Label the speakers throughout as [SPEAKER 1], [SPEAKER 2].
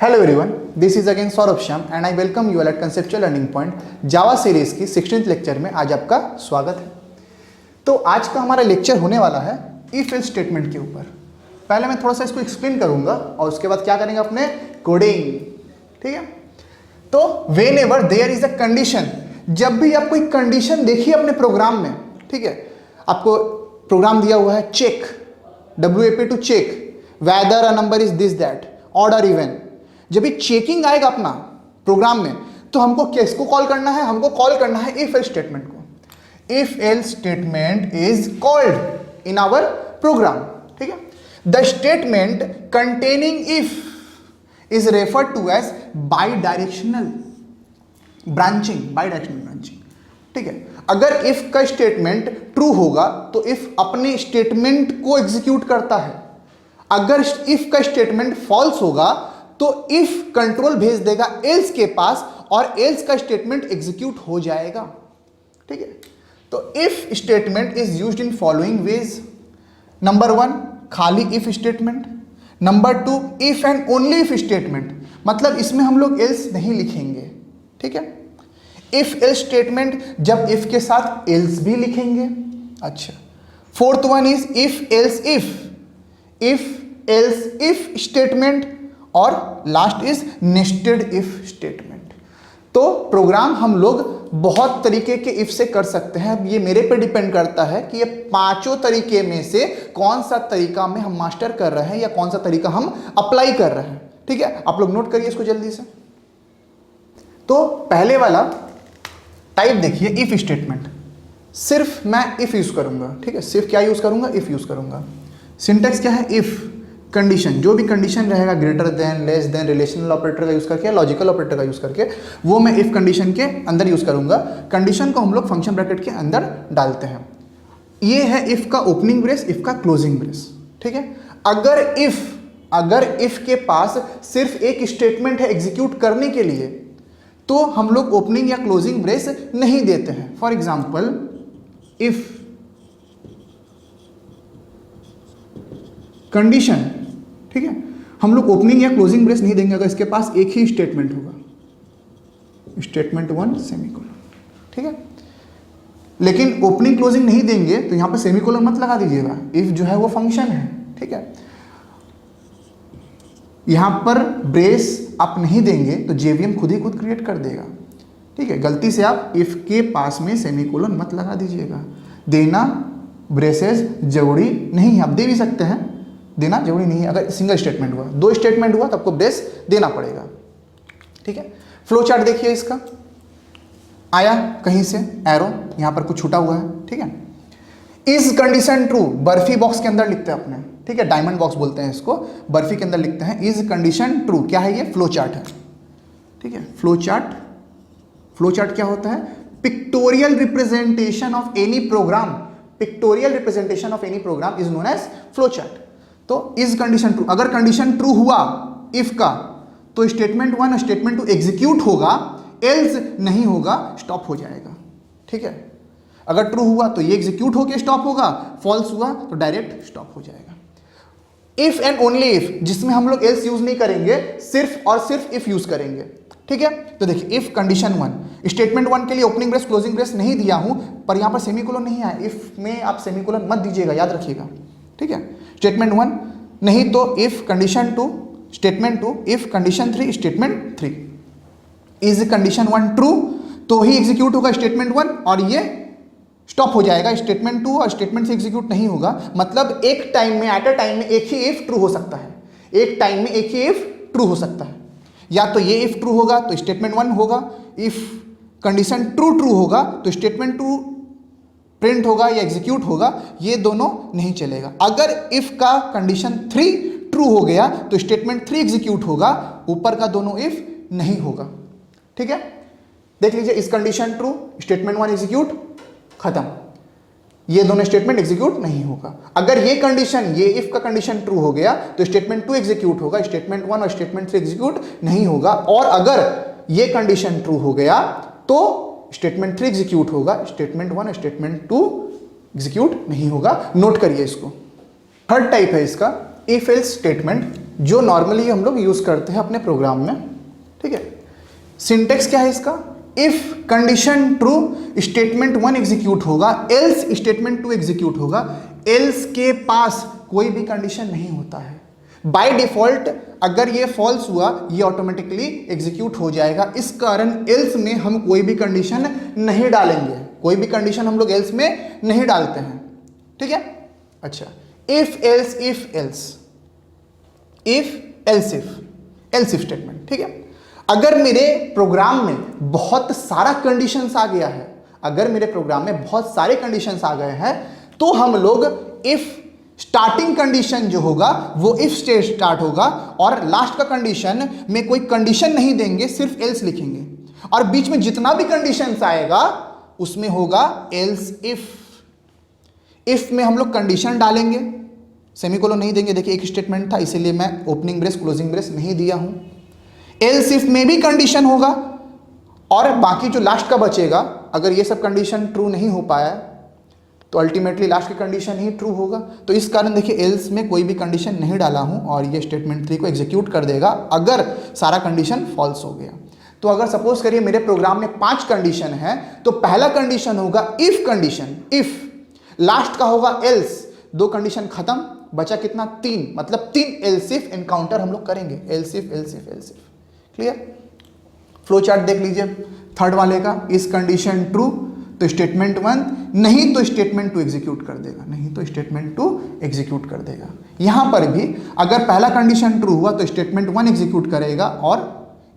[SPEAKER 1] Hello everyone, this is again Saurabh Shyam and I welcome you all at conceptual learning point Java series की 16th lecture में आज आपका स्वागत है। तो आज का हमारा लेक्चर होने वाला है इफ एल्स स्टेटमेंट के ऊपर। पहले मैं थोड़ा सा इसको एक्सप्लेन करूंगा और उसके बाद क्या करेंगे अपने कोडिंग, ठीक है। तो whenever there is a condition, जब भी आप कोई कंडीशन देखिए अपने प्रोग्राम में, ठीक है, आपको प्रोग्राम दिया हुआ है check, WAP to check whether a number is this that odd or even. जब भी चेकिंग आएगा अपना प्रोग्राम में तो हमको किसको कॉल करना है? हमको कॉल करना है इफ एल्स स्टेटमेंट को। If else statement is called in our program, ठीक है। The statement containing if is referred to as bi directional branching, ठीक है। अगर इफ का स्टेटमेंट ट्रू होगा तो इफ अपने स्टेटमेंट को एग्जीक्यूट करता है, अगर इफ का स्टेटमेंट फॉल्स होगा तो इफ कंट्रोल भेज देगा एल्स के पास और एल्स का स्टेटमेंट एग्जीक्यूट हो जाएगा, ठीक है। तो if statement is used in following ways. Number 1 खाली if statement, number 2 if and only if statement, मतलब इसमें हम लोग एल्स नहीं लिखेंगे, ठीक है। इफ एल्स स्टेटमेंट जब इफ के साथ एल्स भी लिखेंगे। अच्छा, fourth one is if else if statement और last is nested if statement. तो प्रोग्राम हम लोग बहुत तरीके के इफ से कर सकते हैं। ये मेरे पे डिपेंड करता है कि ये पांचों तरीके में से कौन सा तरीका में हम मास्टर कर रहे हैं या कौन सा तरीका हम अप्लाई कर रहे हैं, ठीक है। आप लोग नोट करिए इसको जल्दी से। तो पहले वाला टाइप देखिए इफ स्टेटमेंट, सिर्फ मैं इफ यूज करूंगा, ठीक है। सिर्फ क्या यूज करूंगा? इफ यूज करूंगा। सिंटेक्स क्या है? इफ कंडीशन, जो भी कंडीशन रहेगा greater than, less than, relational operator का यूज करके, लॉजिकल ऑपरेटर का यूज करके, वो मैं इफ कंडीशन के अंदर यूज करूंगा। कंडीशन को हम लोग फंक्शन ब्रैकेट के अंदर डालते हैं। ये है इफ का ओपनिंग ब्रेस, इफ का क्लोजिंग ब्रेस, ठीक है। अगर इफ के पास सिर्फ एक स्टेटमेंट है एग्जीक्यूट करने के लिए तो हम लोग ओपनिंग या क्लोजिंग ब्रेस नहीं देते हैं। फॉर एग्जाम्पल इफ कंडीशन, ठीक है, हम लोग ओपनिंग या क्लोजिंग ब्रेस नहीं देंगे अगर इसके पास एक ही स्टेटमेंट होगा, स्टेटमेंट 1 सेमीकोलन, ठीक है। लेकिन ओपनिंग क्लोजिंग नहीं देंगे तो यहां पर सेमीकोलन मत लगा दीजिएगा, इफ जो है वो फंक्शन है, ठीक है। यहां पर ब्रेस आप नहीं देंगे तो JVM खुद ही खुद क्रिएट कर देगा, ठीक है। गलती से आप इफ के पास में सेमीकोलन मत लगा दीजिएगा। देना ब्रेसेस जरूरी नहीं है, आप दे भी सकते हैं, देना जरूरी नहीं है। अगर सिंगल स्टेटमेंट हुआ, 2 स्टेटमेंट हुआ तो आपको ब्रेस देना पड़ेगा, ठीक है। फ्लो चार्ट देखिए इसका, आया कहीं से एरो, यहां पर कुछ छूटा हुआ है, ठीक है। Is condition true, barfi box के अंदर लिखते हैं अपने, ठीक है, डायमंड बॉक्स बोलते हैं इसको, बर्फी के अंदर लिखते हैं इज कंडीशन ट्रू। क्या है ये? फ्लो चार्ट है, ठीक है। फ्लो चार्ट क्या होता है? Pictorial representation of any program, pictorial representation of any program is known as flow chart. तो इज कंडीशन ट्रू, अगर कंडीशन ट्रू हुआ इफ का तो स्टेटमेंट 1 और स्टेटमेंट 2 एग्जीक्यूट होगा, एल्स नहीं होगा, स्टॉप हो जाएगा, ठीक है। अगर ट्रू हुआ तो ये एग्जीक्यूट होकर स्टॉप होगा, फॉल्स हुआ तो डायरेक्ट स्टॉप हो जाएगा। इफ एंड ओनली इफ, जिसमें हम लोग एल्स यूज नहीं करेंगे, सिर्फ और सिर्फ इफ यूज करेंगे, ठीक है। तो देखिए इफ कंडीशन 1, स्टेटमेंट 1 के लिए ओपनिंग ब्रेस क्लोजिंग ब्रेस नहीं दिया हूं, पर यहां पर सेमीकोलन नहीं आया, इफ में आप सेमीकोलन मत दीजिएगा, याद रखिएगा, ठीक है। स्टेटमेंट 1 नहीं तो if condition 2, statement 2, if condition 3, statement 3। Is condition 1 true तो ही एग्जीक्यूट होगा स्टेटमेंट 1 और ये स्टॉप हो जाएगा। स्टेटमेंट 2 और स्टेटमेंट से एग्जीक्यूट नहीं होगा, मतलब एक टाइम में, एट अ टाइम में एक ही इफ ट्रू हो सकता है, एक टाइम में एक ही इफ ट्रू हो सकता है। या तो ये इफ ट्रू होगा तो स्टेटमेंट 1 होगा, इफ कंडीशन ट्रू होगा तो स्टेटमेंट 2 प्रिंट होगा या एग्जीक्यूट होगा, ये दोनों नहीं चलेगा। अगर इफ का कंडीशन 3 ट्रू हो गया तो स्टेटमेंट 3 एग्जीक्यूट होगा, ऊपर का दोनों इफ नहीं होगा, ठीक है। देख लीजिए इस कंडीशन ट्रू, स्टेटमेंट 1 एग्जीक्यूट, खत्म, ये दोनों स्टेटमेंट एग्जीक्यूट नहीं होगा। अगर ये कंडीशन, ये इफ का कंडीशन ट्रू हो गया तो स्टेटमेंट 2 एग्जीक्यूट होगा, स्टेटमेंट 1 और स्टेटमेंट 3 एग्जीक्यूट नहीं होगा। और अगर ये कंडीशन ट्रू हो गया तो स्टेटमेंट 3 एग्जीक्यूट होगा, स्टेटमेंट 1 और स्टेटमेंट 2 एग्जीक्यूट नहीं होगा। नोट करिए इसको। थर्ड टाइप है इसका इफ एल्स स्टेटमेंट। जो नॉर्मली हम लोग यूज करते हैं अपने प्रोग्राम में, ठीक है। सिंटेक्स क्या है इसका, if condition true statement 1 execute होगा, एल्स स्टेटमेंट 2 एग्जीक्यूट होगा। एल्स के पास कोई भी कंडीशन नहीं होता है, बाय डिफॉल्ट अगर ये फॉल्स हुआ ये ऑटोमेटिकली एग्जीक्यूट हो जाएगा। इस कारण एल्स में हम कोई भी कंडीशन नहीं डालेंगे, कोई भी कंडीशन हम लोग एल्स में नहीं डालते हैं, ठीक है। अच्छा, if else, if else, if else if, else if statement, ठीक है। अगर मेरे प्रोग्राम में बहुत सारा कंडीशंस आ गया है, अगर मेरे प्रोग्राम में बहुत सारे कंडीशंस आ गए हैं, तो हम लोग इफ स्टार्टिंग कंडीशन जो होगा वो इफ से स्टार्ट होगा, और लास्ट का कंडीशन में कोई कंडीशन नहीं देंगे, सिर्फ एल्स लिखेंगे, और बीच में जितना भी कंडीशंस आएगा उसमें होगा एल्स इफ। इफ में हम लोग कंडीशन डालेंगे, सेमीकोलन नहीं देंगे। देखिए एक स्टेटमेंट था इसीलिए मैं ओपनिंग ब्रेस क्लोजिंग ब्रेस नहीं दिया हूं। एल्स इफ में भी कंडीशन होगा, और बाकी जो लास्ट का बचेगा, अगर ये सब कंडीशन ट्रू नहीं हो पाया तो अल्टीमेटली लास्ट की कंडीशन ही ट्रू होगा। तो इस कारण देखिए एल्स में कोई भी कंडीशन नहीं डाला हूं, और ये स्टेटमेंट 3 को एग्जीक्यूट कर देगा अगर सारा कंडीशन फॉल्स हो गया। तो अगर सपोज करिए मेरे प्रोग्राम में 5 कंडीशन है, तो पहला कंडीशन होगा इफ कंडीशन, इफ, लास्ट का होगा एल्स, 2 कंडीशन खत्म, बचा कितना 3, मतलब 3 एल्स इफ एनकाउंटर हम लोग करेंगे, else if else if else if. Clear? Flow chart देख लीजिए थर्ड वाले का, इस कंडीशन ट्रू तो स्टेटमेंट 1, नहीं तो स्टेटमेंट 2 एग्जीक्यूट कर देगा, नहीं तो स्टेटमेंट 2 एग्जीक्यूट कर देगा। यहां पर भी अगर पहला कंडीशन ट्रू हुआ तो स्टेटमेंट 1 एग्जीक्यूट करेगा और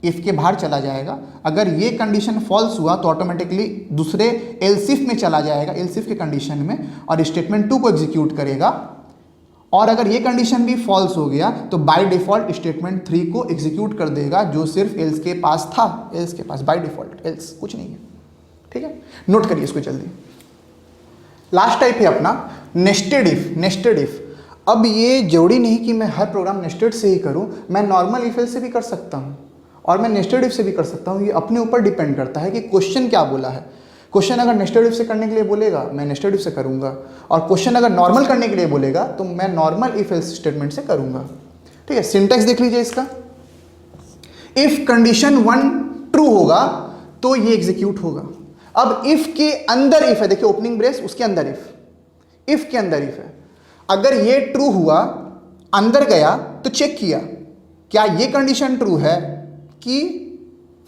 [SPEAKER 1] इफ के बाहर चला जाएगा। अगर ये कंडीशन फॉल्स हुआ तो ऑटोमेटिकली दूसरे एल्स इफ में चला जाएगा, एल्स इफ के कंडीशन में, और स्टेटमेंट 2 को एग्जीक्यूट करेगा। और अगर ये कंडीशन भी फॉल्स हो गया तो बाय डिफॉल्ट स्टेटमेंट 3 को एग्जीक्यूट कर देगा, जो सिर्फ एल्स के पास था, एल्स के पास बाय डिफॉल्ट एल्स, कुछ नहीं है, ठीक है। नोट करिए इसको जल्दी। लास्ट टाइप है अपना नेस्टेड इफ, नेस्टेड इफ। अब ये जरूरी नहीं कि मैं हर प्रोग्राम नेस्टेड से ही करूं, मैं नॉर्मल इफ एल्स से भी कर सकता हूं, और मैं नेस्टेड इफ से भी कर सकता हूं। ये अपने ऊपर डिपेंड करता है कि क्वेश्चन क्या बोला है। क्वेश्चन अगर नेस्टेड इफ से करने के लिए बोलेगा मैं नेस्टेड इफ से करूंगा, और क्वेश्चन अगर नॉर्मल करने के लिए बोलेगा तो मैं नॉर्मल इफ एल्स स्टेटमेंट से करूंगा, ठीक है। सिंटेक्स देख लीजिए इसका, इफ कंडीशन 1 ट्रू होगा तो ये एग्जीक्यूट होगा। अब इफ के अंदर इफ है, देखिए ओपनिंग ब्रेस, उसके अंदर इफ के अंदर इफ है। अगर ये ट्रू हुआ, अंदर गया तो चेक किया क्या ये कंडीशन ट्रू है कि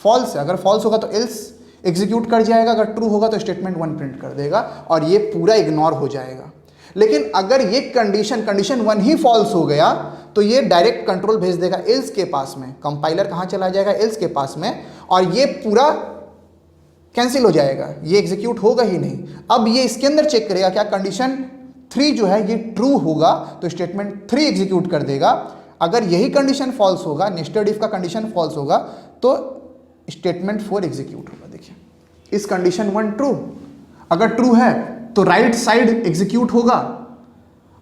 [SPEAKER 1] फॉल्स है। अगर फॉल्स होगा तो एल्स एग्जीक्यूट कर जाएगा, अगर ट्रू होगा तो स्टेटमेंट 1 प्रिंट कर देगा, और ये पूरा इग्नोर हो जाएगा। लेकिन अगर ये कंडीशन 1 ही फॉल्स हो गया तो ये डायरेक्ट कंट्रोल भेज देगा एल्स के पास में, कंपाइलर कहां चला जाएगा, एल्स के पास में, और ये पूरा कैंसिल हो जाएगा, ये एग्जीक्यूट होगा ही नहीं। अब ये इसके अंदर चेक करेगा क्या कंडीशन 3 जो है ये ट्रू होगा, तो स्टेटमेंट 3 एग्जीक्यूट कर देगा। अगर यही कंडीशन फॉल्स होगा, नेस्टेड इफ का कंडीशन फॉल्स होगा, तो स्टेटमेंट 4 एग्जीक्यूट होगा। देखिए इस कंडीशन 1 ट्रू, अगर ट्रू है तो राइट साइड एग्जीक्यूट होगा,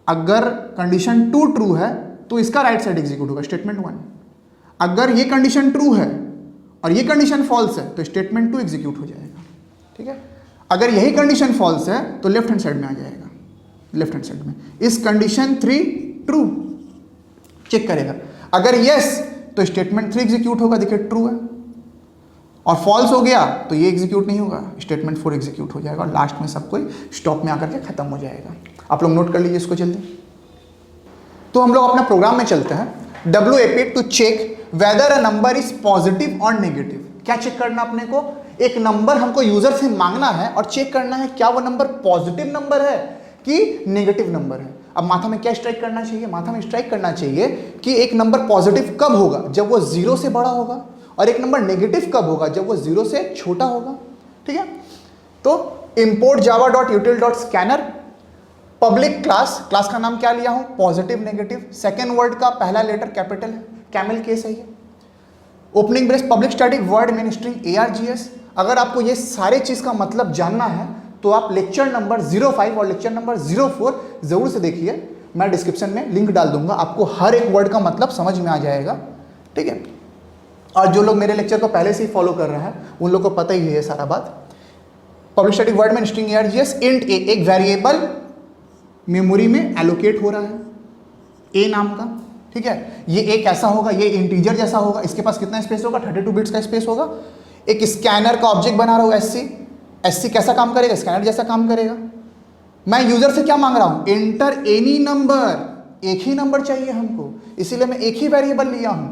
[SPEAKER 1] अगर कंडीशन 2 ट्रू है तो इसका राइट साइड एग्जीक्यूट होगा, स्टेटमेंट 1। अगर ये कंडीशन ट्रू है और ये कंडीशन फॉल्स है तो स्टेटमेंट 2 एग्जीक्यूट हो जाएगा, ठीक है। अगर यही कंडीशन फॉल्स है तो लेफ्ट हैंड साइड में आ जाएगा, लेफ्ट हैंड साइड में इस कंडीशन 3 ट्रू चेक करेगा। अगर यस तो स्टेटमेंट 3 एग्जीक्यूट होगा, देखिए ट्रू है, और फॉल्स हो गया तो ये एग्जीक्यूट नहीं होगा, स्टेटमेंट 4 एग्जीक्यूट हो जाएगा, और लास्ट में सब कोई स्टॉप में आकर के खत्म हो जाएगा। आप लोग नोट कर लीजिए इसको जल्दी। तो हम लोग अपना प्रोग्राम में चलते हैं, WAP to check whether a number is positive or negative. क्या चेक करना अपने को, एक नंबर हमको यूजर से मांगना है और चेक करना है क्या वो नंबर पॉजिटिव नंबर है कि नेगेटिव नंबर है। अब माथा में क्या स्ट्राइक करना चाहिए, माथा में स्ट्राइक करना चाहिए कि एक नंबर पॉजिटिव कब होगा, जब वो 0 से बड़ा होगा, और एक नंबर नेगेटिव कब होगा, जब वो 0 से छोटा होगा, ठीक है। तो import java.util.scanner, public class, class का नाम क्या लिया हूं, पॉजिटिव नेगेटिव, सेकेंड वर्ड का पहला लेटर कैपिटल है, कैमल केस है ये। Opening brace public static void main string ARGS। अगर आपको ये सारे चीज का मतलब जानना है तो आप लेक्चर नंबर 05 और लेक्चर नंबर 04 जरूर से देखिए, मैं डिस्क्रिप्शन में लिंक डाल दूंगा, आपको हर एक वर्ड का मतलब समझ में आ जाएगा, ठीक है। और जो लोग मेरे लेक्चर को पहले से ही फॉलो कर रहे हैं उन लोग को पता ही है ये सारा बात। पब्लिक स्टैटिक वर्ड में स्ट्रिंग ARGS, इंट a एक वेरिएबल मेमोरी में एलोकेट हो रहा है, a नाम का, ठीक है, ये एक ऐसा होगा, ये इंटीजर जैसा होगा, इसके पास कितना स्पेस होगा, 32 बिट्स का स्पेस होगा। एक स्कैनर का ऑब्जेक्ट बना रहा हूँ एससी कैसा काम करेगा, स्कैनर जैसा काम करेगा। मैं यूजर से क्या मांग रहा हूं, एंटर एनी नंबर, एक ही नंबर चाहिए हमको, इसीलिए मैं एक ही वेरिएबल लिया हूं,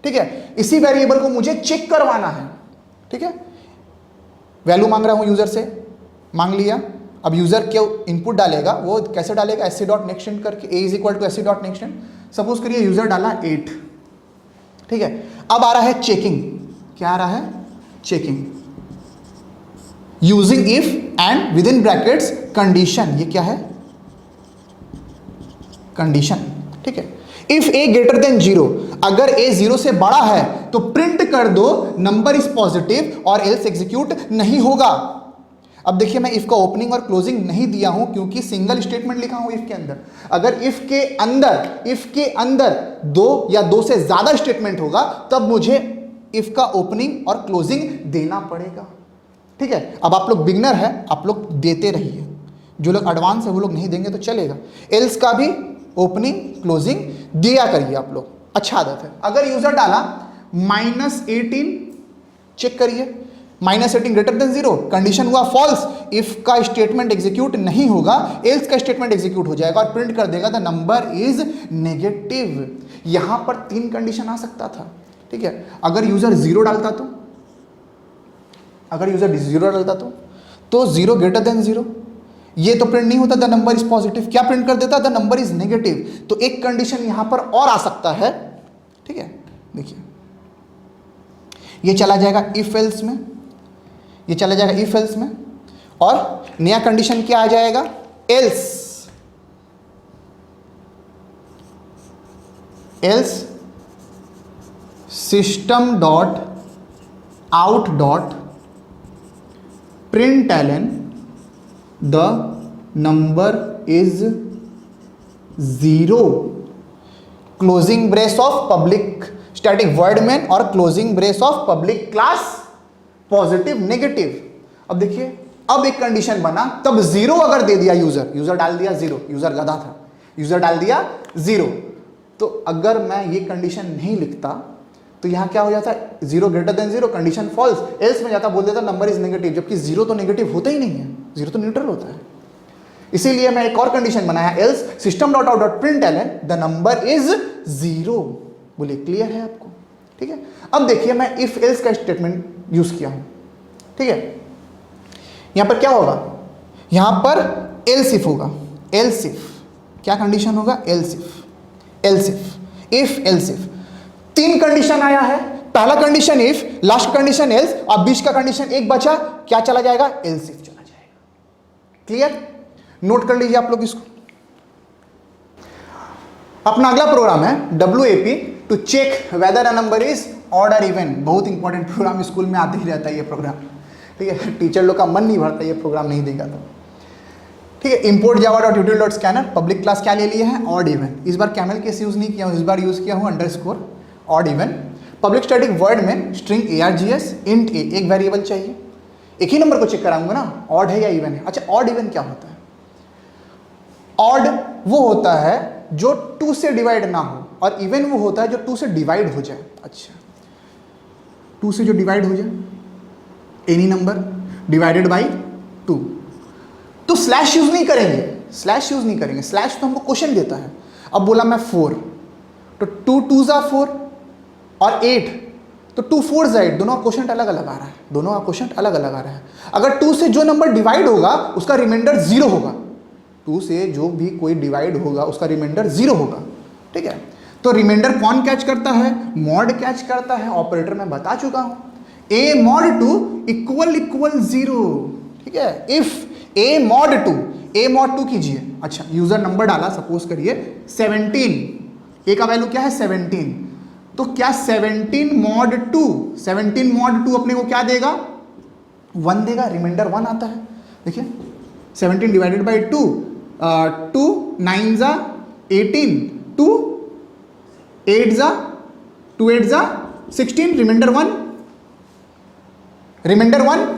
[SPEAKER 1] ठीक है। इसी वेरिएबल को मुझे चेक करवाना है, ठीक है। वैल्यू मांग रहा हूं यूजर से, मांग लिया। अब यूजर क्या इनपुट डालेगा, वो कैसे डालेगा, एससी डॉट नेक्स्ट करके, a is equal to sc dot next. Suppose करिए यूजर डाला 8, ठीक है। अब आ रहा है चेकिंग, क्या आ रहा है, checking using if and with in brackets condition, ये क्या है, कंडीशन, ठीक है। इफ ए ग्रेटर देन 0, अगर ए 0 से बड़ा है तो प्रिंट कर दो नंबर इज पॉजिटिव और एल्स एग्जीक्यूट नहीं होगा। अब देखिए मैं इफ का ओपनिंग और क्लोजिंग नहीं दिया हूं क्योंकि सिंगल स्टेटमेंट लिखा हूं इफ के अंदर। अगर इफ के अंदर 2 या 2 से ज्यादा स्टेटमेंट होगा तब मुझे इफ का ओपनिंग और क्लोजिंग देना पड़ेगा, ठीक है। अब आप लोग बिगनर है, आप लोग देते रहिए, जो लोग एडवांस है वो लोग नहीं देंगे तो चलेगा। एल्स का भी ओपनिंग क्लोजिंग दिया करिए आप लोग, अच्छा आदत है। अगर यूजर डाला -18, चेक करिए, -18 ग्रेटर देन 0, कंडीशन हुआ फॉल्स, इफ का स्टेटमेंट एग्जीक्यूट नहीं होगा, एल्स का स्टेटमेंट एग्जीक्यूट हो जाएगा और प्रिंट कर देगा द नंबर इज नेगेटिव। यहां पर 3 कंडीशन आ सकता था, ठीक है। अगर यूजर 0 डालता तो, अगर यूजर 0 डालता तो 0 ग्रेटर देन 0, ये तो प्रिंट नहीं होता द नंबर इज पॉजिटिव, क्या प्रिंट कर देता, द नंबर इज नेगेटिव। तो एक कंडीशन यहां पर और आ सकता है, ठीक है। देखिए ये चला जाएगा इफ एल्स में, ये चला जाएगा इफ एल्स में, और नया कंडीशन क्या आ जाएगा, else system dot out dot println the number is 0, closing brace of public static void main और closing brace of public class positive negative. अब देखिए अब एक कंडीशन बना, तब 0 अगर दे दिया यूजर डाल दिया 0, यूजर गधा था, यूजर डाल दिया 0, तो अगर मैं ये कंडीशन नहीं लिखता तो यहां क्या हो जाता है, 0 greater than 0, condition false, else में जाता बोल देता नंबर इज नेगेटिव, जबकि 0 तो नेगेटिव होता ही नहीं है, 0 तो न्यूट्रल होता है। इसीलिए मैं एक और कंडीशन बनाया, else system dot out dot println the number is 0। बोलिए क्लियर है आपको, ठीक है। अब देखिए मैं इफ एल्स का स्टेटमेंट यूज किया हूं, ठीक है। यहां पर क्या होगा, यहां पर एल्स इफ होगा, एल्स इफ क्या कंडीशन होगा, else if else if 3 condition आया है, पहला condition if, last condition else, और बीच का कंडीशन एक बचा, क्या चला जाएगा, एल्स इफ चला जाएगा। क्लियर, नोट कर लीजिए आप लोग इसको। अपना अगला प्रोग्राम है WAP to check whether a number is odd or even. बहुत इंपॉर्टेंट प्रोग्राम, स्कूल में आते ही रहता है ये प्रोग्राम, ठीक है। टीचर लोग का मन नहीं भरता ये प्रोग्राम नहीं देगा तो, ठीक है। Import Java dot यूटिल dot scanner, public class क्या ले लिए हैं, ऑड इवन। इस बार कैमल केस यूज नहीं किया हूं, इस बार यूज किया हूं underscore odd even. Public static word में स्ट्रिंग args इंट a, एक वेरिएबल चाहिए, एक ही नंबर को चेक कराऊंगा ना, ऑड है या इवन है। अच्छा ऑड इवन क्या होता है, ऑड वो होता है जो 2 से डिवाइड ना हो, और इवन वो होता है जो 2 से डिवाइड हो जाए। अच्छा 2 से जो डिवाइड हो जाए, एनी नंबर डिवाइडेड बाई 2, तो स्लैश यूज नहीं करेंगे, स्लैश यूज नहीं करेंगे, स्लैश तो हमको क्वेश्चन देता है। अब बोला मैं 4, तो 2 2 जा 4 और 8, तो 2 4 जा 8, दोनों का क्वेश्चन अलग अलग आ रहा है, दोनों का क्वेश्चन अलग अलग आ रहा है। अगर 2 से जो नंबर डिवाइड होगा उसका रिमाइंडर 0 होगा, 2 से जो भी कोई डिवाइड होगा उसका रिमाइंडर 0 होगा, ठीक है। तो रिमाइंडर कौन कैच करता है, मॉड कैच करता है, ऑपरेटर मैं बता चुका हूं, a mod 2 इक्वल 0, ठीक है। इफ a mod 2 कीजिए। अच्छा यूजर नंबर डाला, सपोज करिए 17, a का वैल्यू क्या है 17, तो क्या 17 mod 2 अपने को क्या देगा, 1 देगा, रिमाइंडर 1 आता है। देखिए 17 डिवाइडेड बाई 2, 2 9 जा 18, 2 8 जा 2 8 जा 16, रिमाइंडर 1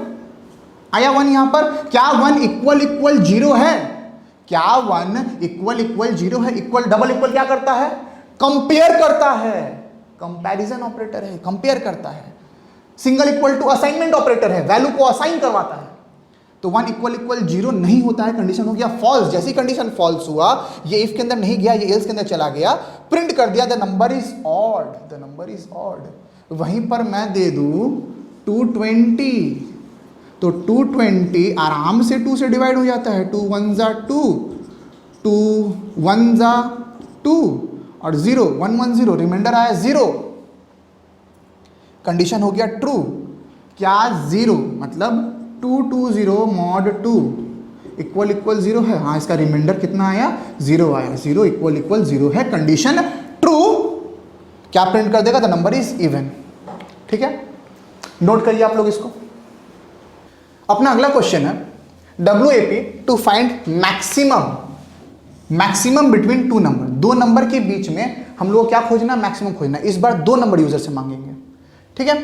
[SPEAKER 1] आया 1 यहां पर। क्या 1 इक्वल 0 है, क्या 1 इक्वल 0 है, इक्वल डबल इक्वल क्या करता है, कंपेयर करता है, कंपैरिजन ऑपरेटर है, कंपेयर करता है। Single equal to assignment operator है, वैल्यू को असाइन करवाता है। तो 1 इक्वल इक्वल 0 नहीं होता है, कंडीशन हो गया फॉल्स। जैसी कंडीशन फॉल्स हुआ, ये इफ के अंदर नहीं गया, ये एल्स के अंदर चला गया, प्रिंट कर दिया the number is odd, the number is odd. वहीं पर मैं दे दूं 220, तो 220 आराम से 2 से डिवाइड हो जाता है, 2 1 जा 2, 2 1 जा 2 और 0 1 1 0, रिमाइंडर आया 0। कंडीशन हो गया ट्रू। क्या 0 मतलब 2 2 0 मॉड 2 इक्वल इक्वल 0 है। हाँ, इसका रिमाइंडर कितना आया, 0 आया, 0 इक्वल इक्वल 0 है, कंडीशन ट्रू। क्या प्रिंट कर देगा, द नंबर इज इवन। ठीक है, नोट करिए आप लोग इसको। अपना अगला क्वेश्चन है WAP to find maximum between two number. दो नंबर के बीच में हम लोग को क्या खोजना, मैक्सिमम खोजना। इस बार 2 नंबर यूजर से मांगेंगे। ठीक है,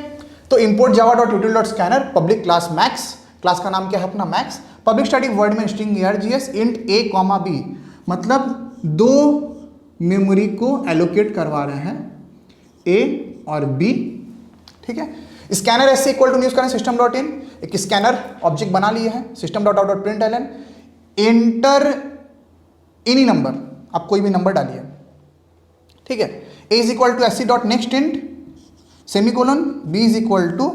[SPEAKER 1] तो import java.util.scanner public class max, class का नाम क्या है अपना मैक्स, पब्लिक स्टैटिक वर्ड में string args int a, b, मतलब 2 मेमोरी को एलोकेट करवा रहे हैं, a और b। ठीक है, scanner S equal to new scanner system dot in, एक स्कैनर ऑब्जेक्ट बना लिए हैं, system dot out dot print L N, enter any number, आप कोई भी नंबर डालिए। ठीक है, a is equal to S C dot next int semicolon, b is equal to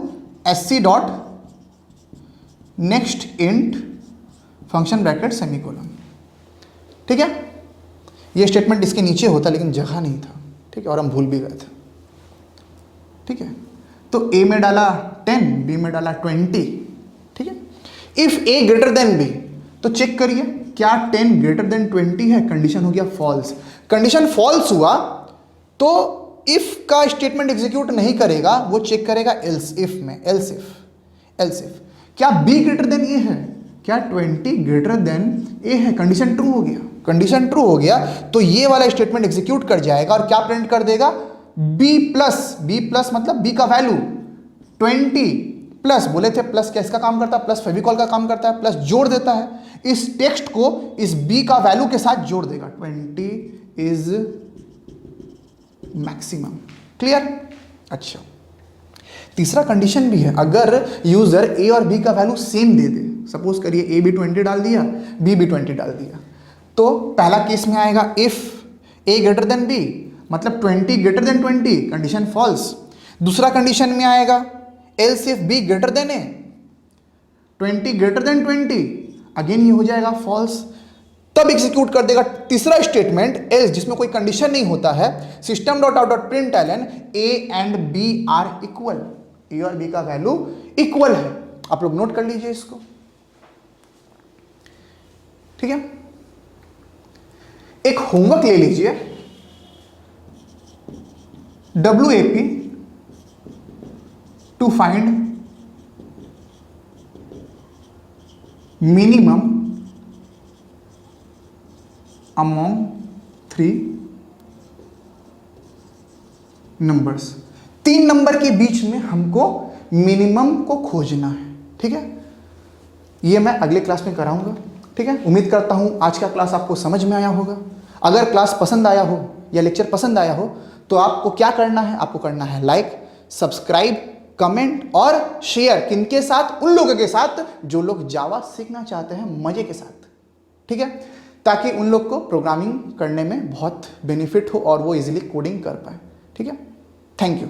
[SPEAKER 1] S C dot next int function bracket semicolon. ठीक है, ये statement इसके नीचे होता लेकिन जगह नहीं था। ठीक है, और हम भूल भी गए थे। ठीक है, तो a में डाला 10, b में डाला 20। ठीक है, if a greater than b, तो चेक करिए क्या 10 ग्रेटर देन 20 है, कंडीशन हो गया फॉल्स। कंडीशन फॉल्स हुआ तो इफ का स्टेटमेंट एग्जीक्यूट नहीं करेगा, वो चेक करेगा एल्स इफ में, एल्स इफ क्या b ग्रेटर देन a है, क्या 20 ग्रेटर देन a है, कंडीशन ट्रू हो गया। कंडीशन ट्रू हो गया तो ये वाला स्टेटमेंट एग्जीक्यूट कर जाएगा और क्या प्रिंट कर देगा, b प्लस मतलब b का वैल्यू 20 प्लस, बोले थे प्लस क्या इसका काम करता है, प्लस फेविकॉल का काम करता है, प्लस जोड़ देता है, इस टेक्स्ट को इस b का वैल्यू के साथ जोड़ देगा, 20 इज मैक्सिमम। क्लियर? अच्छा, तीसरा कंडीशन भी है, अगर यूजर a और b का वैल्यू सेम दे दे, सपोज करिए a भी 20 डाल दिया, b भी 20 डाल दिया, तो पहला केस में आएगा if a greater than b, मतलब 20 ग्रेटर देन 20, कंडीशन फॉल्स। दूसरा कंडीशन में आएगा else if b greater than a, 20 greater than 20, again ये हो जाएगा फॉल्स, तब एग्जीक्यूट कर देगा तीसरा स्टेटमेंट एल्स, जिसमें कोई कंडीशन नहीं होता है, system dot out dot print L N a and b are equal, a और b का वैल्यू इक्वल है। आप लोग नोट कर लीजिए इसको। ठीक है, एक होमवर्क ले लीजिए, WAP to find minimum among 3 numbers. 3 number के बीच में हमको मिनिमम को खोजना है। ठीक है, ये मैं अगले क्लास में कराऊंगा। ठीक है, उम्मीद करता हूं आज का क्लास आपको समझ में आया होगा। अगर क्लास पसंद आया हो या लेक्चर पसंद आया हो तो आपको क्या करना है, आपको करना है लाइक, सब्सक्राइब, कमेंट और शेयर। किनके साथ? उन लोगों के साथ जो लोग जावा सीखना चाहते हैं मजे के साथ। ठीक है, ताकि उन लोग को प्रोग्रामिंग करने में बहुत बेनिफिट हो और वो इजीली कोडिंग कर पाए। ठीक है, थैंक यू।